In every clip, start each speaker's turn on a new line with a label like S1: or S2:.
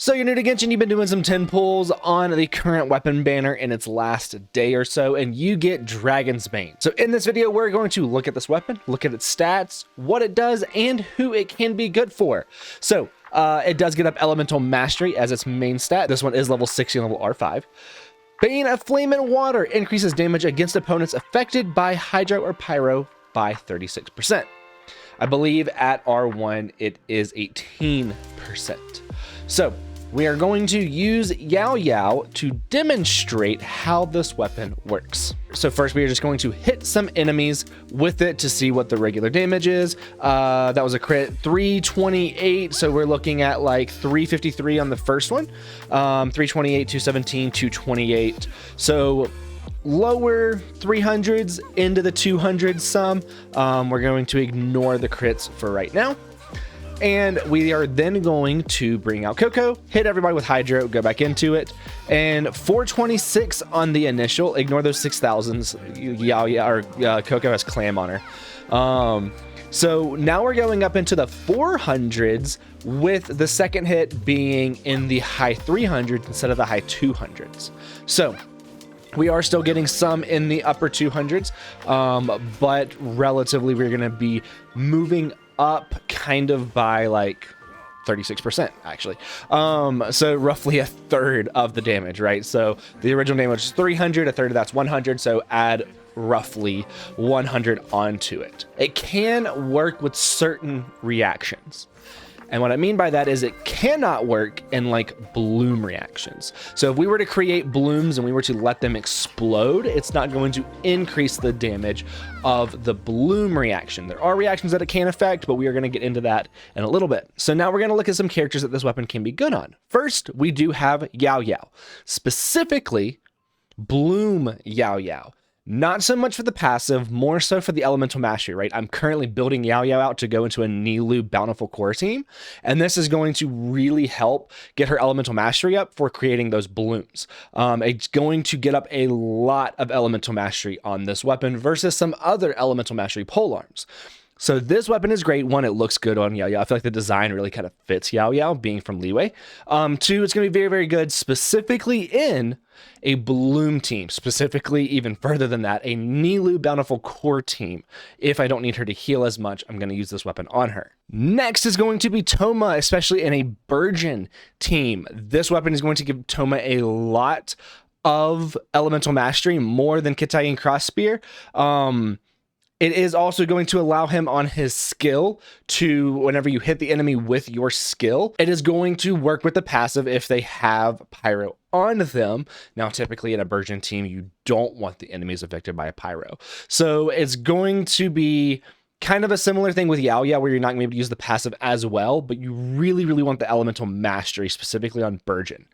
S1: So you're new to Genshin, you've been doing some 10 pulls on the current weapon banner in its last day or so, and you get Dragon's Bane. So in this video, we're going to look at this weapon, look at its stats, what it does, and who it can be good for. So it does get up Elemental Mastery as its main stat. This one is level 60 and level R5. Bane of Flame and Water increases damage against opponents affected by Hydro or Pyro by 36%. I believe at R1 it is 18%. So we are going to use Yao Yao to demonstrate how this weapon works. So first we are just going to hit some enemies with it to see what the regular damage is. That was a crit 328. So we're looking at like 353 on the first one. 328, 217, 228. So lower 300s into the 200s some. We're going to ignore the crits for right now. And we are then going to bring out Coco, hit everybody with Hydro, go back into it. And 426 on the initial, ignore those 6,000s. Yao Yao or Coco has Clam on her. So now we're going up into the 400s with the second hit being in the high 300s instead of the high 200s. So we are still getting some in the upper 200s, but relatively we're going to be moving up kind of by like 36% actually. So roughly a third of the damage, right? So the original damage is 300, a third of that's 100. So add roughly 100 onto it. It can work with certain reactions. And what I mean by that is it cannot work in like bloom reactions. So if we were to create blooms and we were to let them explode, it's not going to increase the damage of the bloom reaction. There are reactions that it can affect, but we are going to get into that in a little bit. So now we're going to look at some characters that this weapon can be good on. First, we do have Yao Yao, specifically Bloom Yao Yao. Not so much for the passive, more so for the elemental mastery, right? I'm currently building Yao Yao out to go into a Nilou Bountiful Core team, and this is going to really help get her elemental mastery up for creating those blooms. It's going to get up a lot of elemental mastery on this weapon versus some other elemental mastery polearms. So this weapon is great. One, it looks good on Yao Yao. I feel like the design really kind of fits Yao Yao, being from Leeway. Two, it's going to be very, very good specifically in a Bloom team, specifically even further than that, a Nilou Bountiful Core team. If I don't need her to heal as much, I'm going to use this weapon on her. Next is going to be Thoma, especially in a Burgeon team. This weapon is going to give Thoma a lot of elemental mastery, more than Kitai and Cross Spear. It is also going to allow him on his skill to, whenever you hit the enemy with your skill, it is going to work with the passive if they have Pyro on them. Now, typically in a Burgeon team, you don't want the enemies affected by a Pyro. So it's going to be kind of a similar thing with Yao Yao, where you're not going to be able to use the passive as well, but you really, really want the elemental mastery, specifically on Burgeon.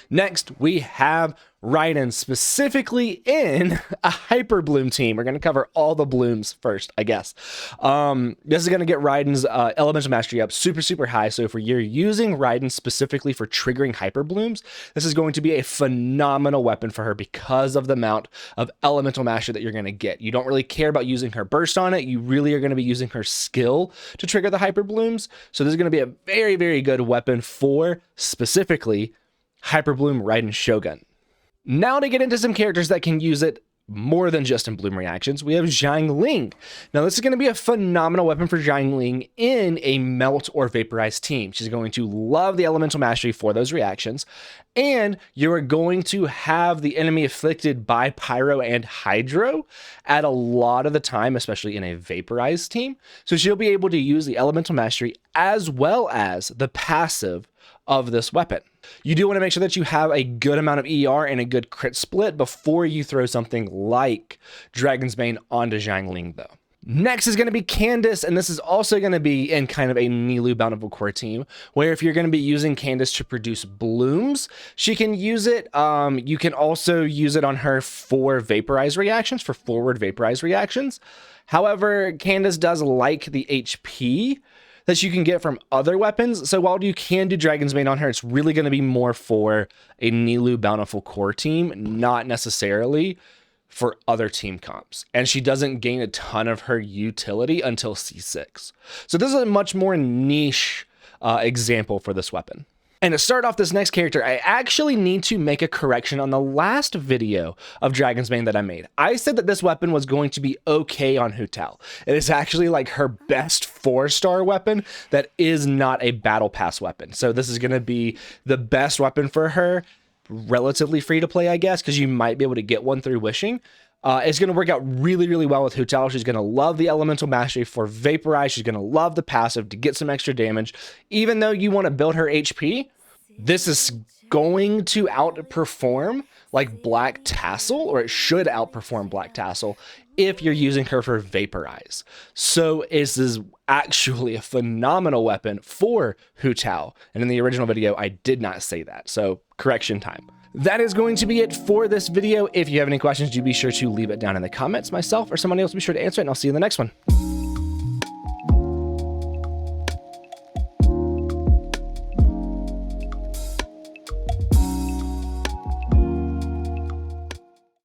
S1: Next, we have Raiden, specifically in a Hyper Bloom team. We're going to cover all the blooms first, I guess. This is going to get Raiden's elemental mastery up super, super high. So if you're using Raiden specifically for triggering Hyper Blooms, this is going to be a phenomenal weapon for her because of the amount of elemental mastery that you're going to get. You don't really care about using her burst on it. You really are going to be using her skill to trigger the Hyper Blooms. So this is going to be a very, very good weapon for specifically Hyper Bloom Raiden Shogun. Now to get into some characters that can use it more than just in bloom reactions, we have Xiangling. Now this is going to be a phenomenal weapon for Xiangling in a melt or vaporized team. She's going to love the elemental mastery for those reactions, and you're going to have the enemy afflicted by Pyro and Hydro at a lot of the time, especially in a vaporized team. So she'll be able to use the elemental mastery as well as the passive of this weapon. You do want to make sure that you have a good amount of ER and a good crit split before you throw something like Dragon's Bane onto Xiangling though. Next is going to be Candace, and this is also going to be in kind of a Nilou Bountiful Core team, where if you're going to be using Candace to produce blooms, she can use it. You can also use it on her for vaporize reactions, for forward vaporize reactions. However, Candace does like the HP that you can get from other weapons. So while you can do Dragon's Bane on her, it's really going to be more for a Nilou Bountiful Core team, not necessarily for other team comps. And she doesn't gain a ton of her utility until C6. So this is a much more niche example for this weapon. And to start off this next character, I actually need to make a correction on the last video of Dragon's Bane that I made. I said that this weapon was going to be okay on Hu Tao. It is actually like her best 4-star weapon that is not a battle pass weapon. So this is going to be the best weapon for her, relatively free to play, I guess, because you might be able to get one through wishing. It's going to work out really, really well with Hu Tao. She's going to love the elemental mastery for vaporize. She's going to love the passive to get some extra damage. Even though you want to build her HP, this is going to outperform like Black Tassel, or it should outperform Black Tassel if you're using her for vaporize. So this is actually a phenomenal weapon for Hu Tao. And in the original video, I did not say that. So correction time. That is going to be it for this video. If you have any questions, do be sure to leave it down in the comments. Myself or somebody else will be sure to answer it, and I'll see you in the next one.